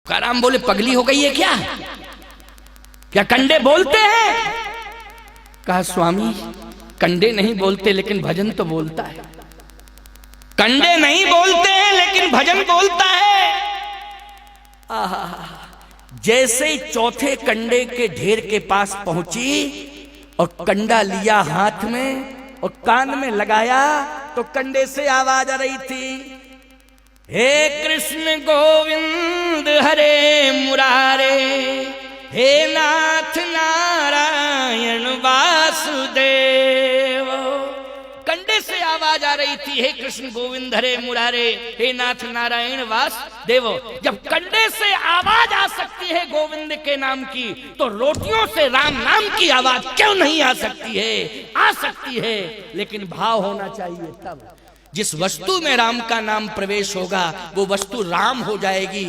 तुकाराम बोले पगली हो गई है क्या? क्या कंडे बोलते हैं? कहा स्वामी कंडे नहीं बोलते लेकिन भजन तो बोलता है। कंडे नहीं बोलते हैं लेकिन भजन बोलता है। आहा, जैसे ही चौथे कंडे के ढेर के पास पहुंची और कंडा लिया हाथ में और कान में लगाया तो कंडे से आवाज आ रही थी, हे कृष्ण गोविंद हरे मुरारे, हे नाथ नारायण वासुदेव। कंडे से आवाज आ रही थी, हे कृष्ण गोविंद हरे मुरारे, हे नाथ नारायण वासुदेव। जब कंडे से आवाज आ सकती है गोविंद के नाम की, तो रोटियों से राम नाम की आवाज क्यों नहीं आ सकती है? आ सकती है, लेकिन भाव होना चाहिए। तब जिस वस्तु में राम का नाम प्रवेश होगा वो वस्तु राम हो जाएगी।